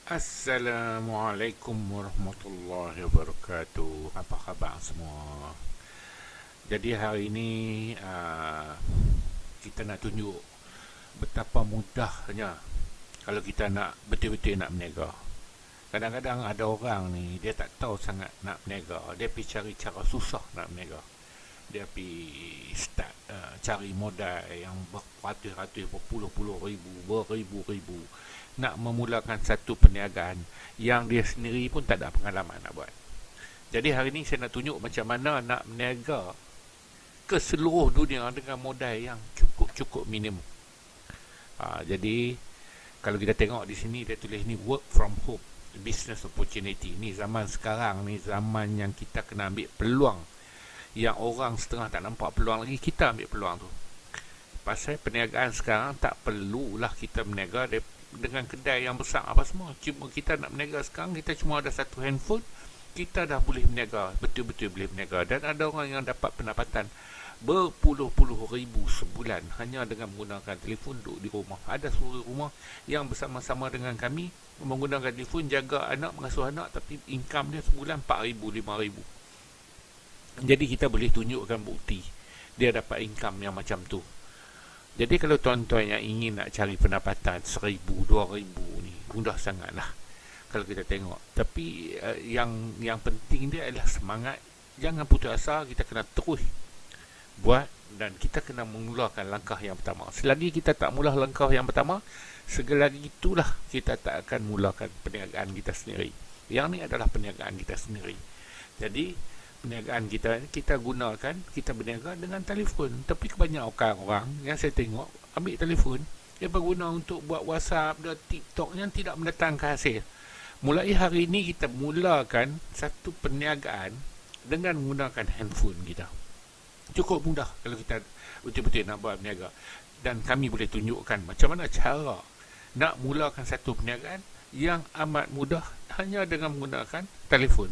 Assalamualaikum warahmatullahi wabarakatuh. Apa khabar semua? Jadi hari ini kita nak tunjuk betapa mudahnya kalau kita nak betul-betul nak berniaga. Kadang-kadang ada orang ni dia tak tahu sangat nak berniaga. Dia pergi cari cara susah nak berniaga. Dia pergi start cari modal yang beratus-ratus, berpuluh-puluh ribu, beribu-ribu nak memulakan satu perniagaan yang dia sendiri pun tak ada pengalaman nak buat. Jadi hari ini saya nak tunjuk macam mana nak berniaga ke seluruh dunia dengan modal yang cukup-cukup minimum. Jadi kalau kita tengok di sini dia tulis ni work from home, business opportunity. Ni zaman sekarang ni zaman yang kita kena ambil peluang yang orang setengah tak nampak peluang lagi, kita ambil peluang tu. Pasal perniagaan sekarang tak perlulah kita berniaga dengan kedai yang besar apa semua. Cuma kita nak berniaga sekarang, kita cuma ada satu handphone, kita dah boleh berniaga, betul-betul boleh berniaga. Dan ada orang yang dapat pendapatan berpuluh-puluh ribu sebulan hanya dengan menggunakan telefon, duduk di rumah. Ada seluruh rumah yang bersama-sama dengan kami menggunakan telefon, jaga anak, mengasuh anak, tapi income dia sebulan 4,000, 5,000. Jadi kita boleh tunjukkan bukti dia dapat income yang macam tu. Jadi kalau tuan-tuan yang ingin nak cari pendapatan 1,000, 2,000 ni, mudah sangat lah kalau kita tengok. Tapi yang penting dia adalah semangat. Jangan putus asa, kita kena terus buat dan kita kena memulakan langkah yang pertama. Selagi kita tak mula langkah yang pertama, selagi itulah kita tak akan mulakan perniagaan kita sendiri. Yang ni adalah perniagaan kita sendiri. Jadi perniagaan kita gunakan, kita berniaga dengan telefon. Tapi kebanyakan orang yang saya tengok ambil telefon, dia berguna untuk buat WhatsApp dan TikTok yang tidak mendatangkan hasil. Mulai hari ini kita mulakan satu perniagaan dengan menggunakan handphone kita. Cukup mudah kalau kita betul-betul nak buat berniaga. Dan kami boleh tunjukkan macam mana cara nak mulakan satu perniagaan yang amat mudah hanya dengan menggunakan telefon.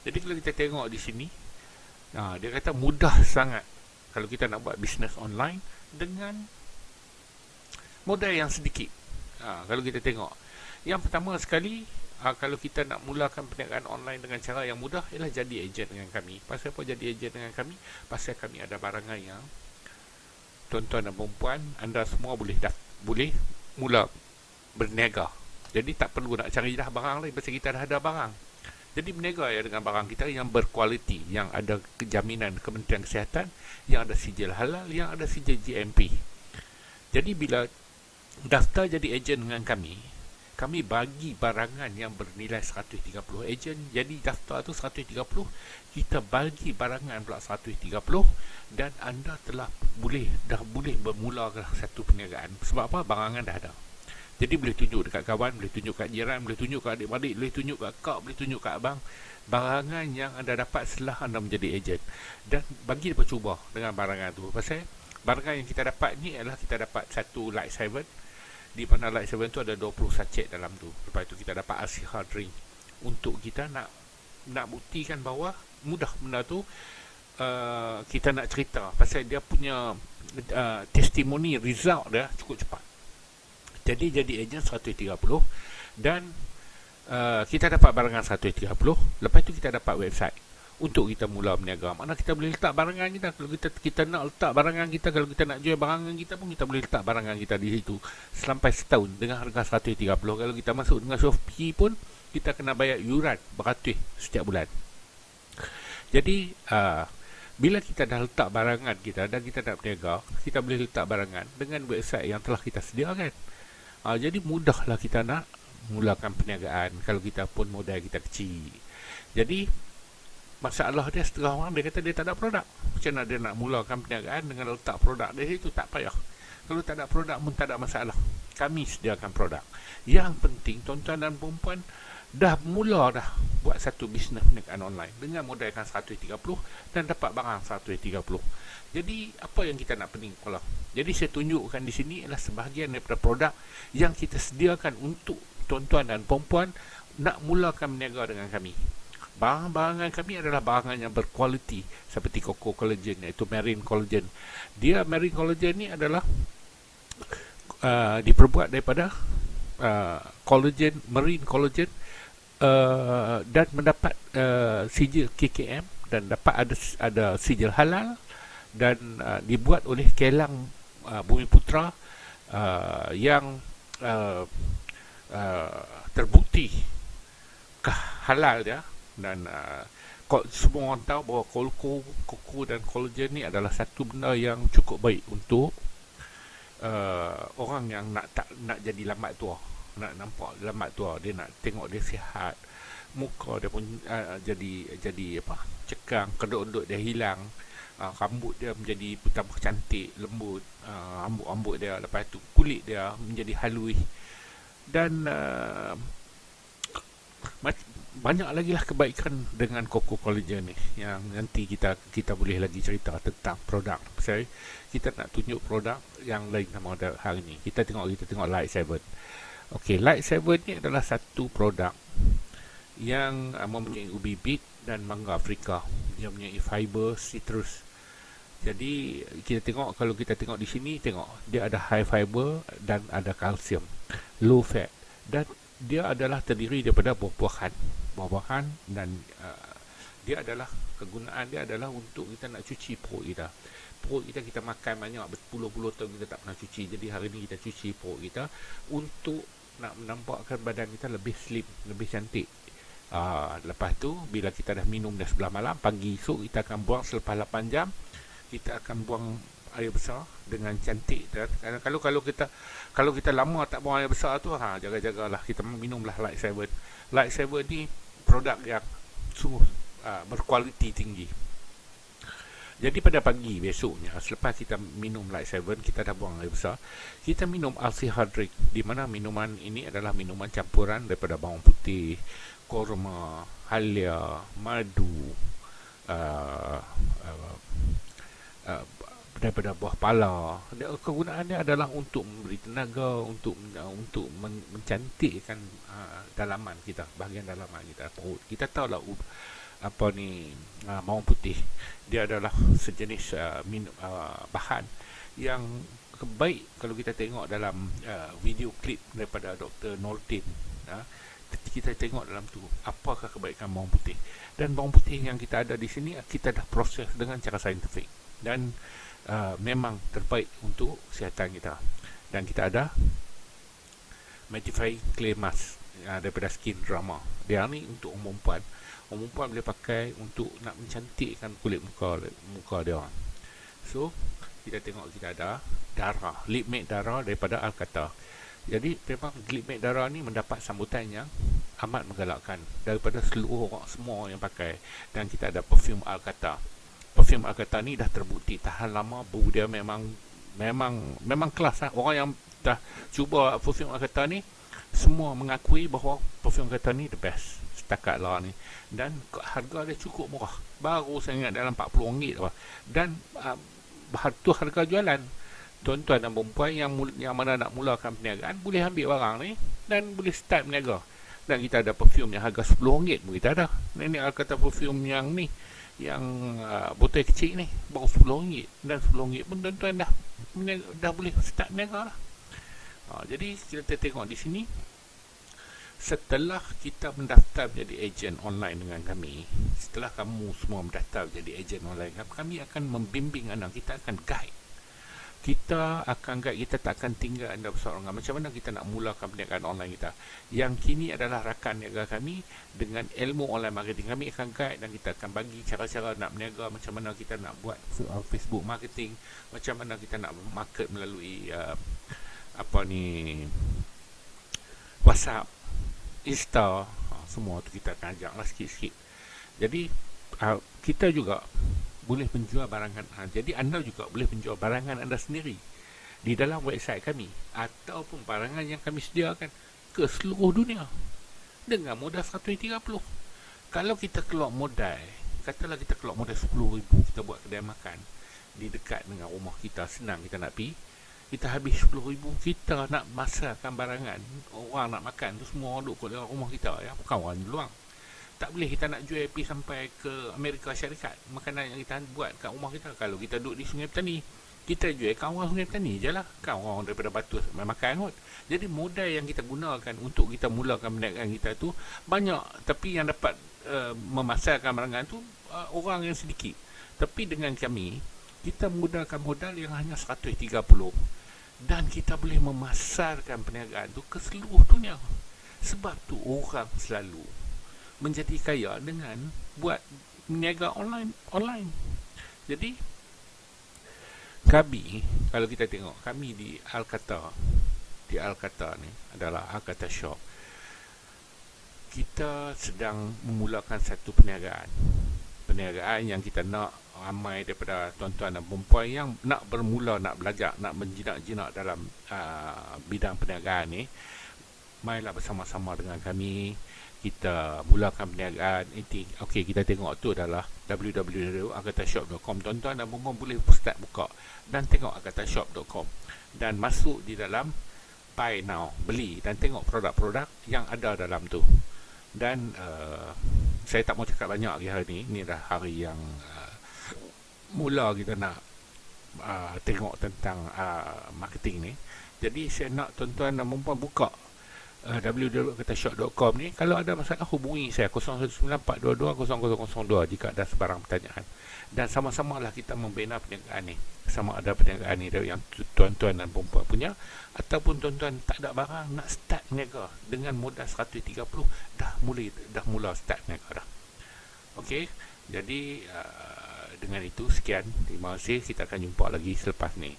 Jadi kalau kita tengok di sini, dia kata mudah sangat kalau kita nak buat bisnes online dengan modal yang sedikit. Kalau kita tengok, yang pertama sekali, kalau kita nak mulakan perniagaan online dengan cara yang mudah, ialah jadi ejen dengan kami. Pasal apa jadi ejen dengan kami? Pasal kami ada barangan yang tuan-tuan dan perempuan, anda semua boleh mula berniaga. Jadi tak perlu nak cari dah barang lain, pasal kita dah ada barang. Jadi berniaga ya dengan barang kita yang berkualiti, yang ada jaminan Kementerian Kesihatan, yang ada sijil halal, yang ada sijil GMP. Jadi bila daftar jadi ejen dengan kami bagi barangan yang bernilai 130 ejen. Jadi daftar tu 130, kita bagi barangan pula 130 dan anda dah boleh bermula satu perniagaan. Sebab apa? Barangan dah ada. Jadi boleh tunjuk dekat kawan, boleh tunjuk kat jiran, boleh tunjuk kat adik-adik, boleh tunjuk kat kak, boleh tunjuk kat abang barangan yang anda dapat setelah anda menjadi ejen. Dan bagi dia cuba dengan barangan tu. Pasal barangan yang kita dapat ni adalah kita dapat satu lightsaber, di mana lightsaber tu ada 20 sachet dalam tu. Lepas tu kita dapat Asiha drink untuk kita nak buktikan bahawa mudah benda tu. Kita nak cerita pasal dia punya testimoni, result dia cukup cepat. Jadi ejen 130 dan kita dapat barangan 130. Lepas tu kita dapat website untuk kita mula berniaga. Mana kita boleh letak barangan kita. Kalau kita nak letak barangan kita, kalau kita nak jual barangan kita pun, kita boleh letak barangan kita di situ sampai setahun dengan harga 130. Kalau kita masuk dengan Shopee pun, kita kena bayar yuran beratus setiap bulan. Jadi bila kita dah letak barangan kita dan kita nak berniaga, kita boleh letak barangan dengan website yang telah kita sediakan. Jadi mudahlah kita nak mulakan perniagaan kalau kita pun modal kita kecil. Jadi masalah dia setengah orang dia kata dia tak ada produk. Macam mana dia nak mulakan perniagaan dengan letak produk dia situ? Tak payah. Kalau tak ada produk pun tak ada masalah. Kami sediakan produk. Yang penting tuan-tuan dan perempuan dah mula dah buat satu bisnes perniagaan online dengan modalkan 130 dan dapat barang 130. Jadi apa yang kita nak pening kalau? Jadi saya tunjukkan di sini adalah sebahagian daripada produk yang kita sediakan untuk tuan-tuan dan perempuan nak mulakan berniaga dengan kami. Barangan kami adalah barangan yang berkualiti seperti Coco Collagen, iaitu Marine Collagen. Dia Marine Collagen ni adalah diperbuat daripada collagen, marine collagen, dan mendapat sijil KKM dan dapat ada sijil halal dan dibuat oleh kilang Bumi Putra yang terbukti halal dia. Dan semua orang tahu bahawa koko dan kolagen ni adalah satu benda yang cukup baik untuk orang yang nak jadi lambat tua, nak nampak lambat tua, dia nak tengok dia sihat, muka dia pun jadi apa, cekang, kedut-kedut dia hilang, rambut dia menjadi tambah cantik, lembut, rambut dia, lepas tu kulit dia menjadi halus, dan banyak lagi lah kebaikan dengan koko collagen ni yang nanti kita boleh lagi cerita tentang produk. Pasal kita nak tunjuk produk yang lain sama hari ni. Kita tengok Light 7. Okey, Light 7 ni adalah satu produk yang mempunyai ubi bit dan mangga Afrika. Dia mempunyai fiber citrus. Jadi kalau kita tengok di sini, tengok dia ada high fiber dan ada kalsium, low fat, dan dia adalah terdiri daripada buah-buahan dan dia adalah kegunaan dia adalah untuk kita nak cuci perut kita. Kita makan banyak berpuluh-puluh tahun kita tak pernah cuci. Jadi hari ni kita cuci perut kita untuk nak menampakkan badan kita lebih slim, lebih cantik. Lepas tu bila kita dah minum dah sebelah malam, pagi esok kita akan buang selepas 8 jam. Kita akan buang air besar dengan cantik. Dan kalau kita lama tak buang air besar tu, jaga-jagalah, kita minumlah Light 7. Light 7 ni produk yang sungguh berkualiti tinggi. Jadi pada pagi besoknya, selepas kita minum Light 7, kita dah buang air besar, kita minum Al-Sihadrik, di mana minuman ini adalah minuman campuran daripada bawang putih, korma, halia, madu, daripada buah pala. Kegunaannya adalah untuk memberi tenaga, untuk mencantikkan dalaman kita, bahagian dalaman kita, perut. Kita tahulah bawang putih dia adalah sejenis bahan yang baik. Kalau kita tengok dalam video klip daripada Dr. Nordin, kita tengok dalam tu apakah kebaikan bawang putih. Dan bawang putih yang kita ada di sini kita dah proses dengan cara saintifik dan memang terbaik untuk kesihatan kita. Dan kita ada Mattify Clay Mask daripada Skin Drama. Dia ni untuk umum perempuan boleh pakai untuk nak mencantikkan kulit muka dia. So kita tengok kita ada darah, lip matte darah daripada Alcata. Jadi memang lip matte darah ni mendapat sambutan yang amat menggalakkan daripada semua yang pakai. Dan kita ada perfume Alcata. Perfume Alcata ni dah terbukti tahan lama, bau dia memang kelas lah. Orang yang dah cuba perfume Alcata ni semua mengakui bahawa perfume Alcata ni the best setakat lah ni. Dan harga dia cukup murah, baru saya ingat dalam RM40 apa. Dan tu harga jualan. Tuan-tuan dan perempuan yang mana nak mulakan perniagaan boleh ambil barang ni dan boleh start berniaga. Dan kita ada perfume yang harga RM10 pun kita ada. Ini Alcata perfume yang ni, yang botol kecil ni baru RM10. Dan RM10 pun tuan-tuan dah boleh start berniaga lah. Jadi kita tengok di sini, setelah kita mendaftar menjadi ejen online dengan kami, setelah kamu semua mendaftar menjadi ejen online, kami akan membimbing anda. Kita akan guide. Kita tak akan tinggal anda bersorangan. Macam mana kita nak mulakan perniagaan online kita. Yang kini adalah rakan niaga kami dengan ilmu online marketing. Kami akan guide dan kita akan bagi cara-cara nak berniaga, macam mana kita nak buat Facebook marketing, macam mana kita nak market melalui WhatsApp, Insta, semua tu kita akan ajaklah sikit-sikit. Jadi kita juga boleh menjual barangan. Jadi anda juga boleh menjual barangan anda sendiri di dalam website kami ataupun barangan yang kami sediakan ke seluruh dunia dengan modal 130. Kalau kita keluar modal, katalah kita keluar modal 10,000, kita buat kedai makan di dekat dengan rumah kita, senang kita nak pergi, kita habis 10,000, kita nak masakkan barangan, orang nak makan tu semua duduk kat dalam rumah kita, ya, bukan orang luang. Tak boleh kita nak jual pergi sampai ke Amerika Syarikat makanan yang kita buat kat rumah kita. Kalau kita duduk di Sungai Petani, Kita jual kan orang Sungai Petani je lah, kan orang daripada Batu makan kot. Jadi modal yang kita gunakan untuk kita mulakan perniagaan kita tu banyak, tapi yang dapat memasarkan barangan tu orang yang sedikit. Tapi dengan kami, kita menggunakan modal yang hanya 130 dan kita boleh memasarkan perniagaan tu ke seluruh dunia. Sebab tu orang selalu menjadi kaya dengan buat berniaga online. Jadi kami, kalau kita tengok, kami di Alkata ni adalah Alkata Shop. Kita sedang memulakan satu perniagaan yang kita nak ramai daripada tuan-tuan dan perempuan yang nak bermula, nak belajar, nak menjinak-jinak dalam bidang perniagaan ni. Marilah bersama-sama dengan kami, kita mulakan perniagaan. Okey, kita tengok tu adalah www.akatashop.com. Tuan-tuan dan perempuan boleh start buka dan tengok akatashop.com dan masuk di dalam buy now, beli dan tengok produk-produk yang ada dalam tu. Dan saya tak mau cakap banyak lagi hari ni. Ni dah hari yang mula kita nak tengok tentang marketing ni. Jadi saya nak tuan-tuan dan perempuan buka www.akatashop.com ni. Kalau ada masalah hubungi saya 0194220002 jika ada sebarang pertanyaan. Dan sama-sama lah kita membina perniagaan ni. Sama ada perniagaan ni yang tuan-tuan dan perempuan punya, ataupun tuan-tuan tak ada barang nak start niaga dengan modal 130 dah mula start niaga dah. Okey, jadi dengan itu sekian, terima kasih. Kita akan jumpa lagi selepas ni.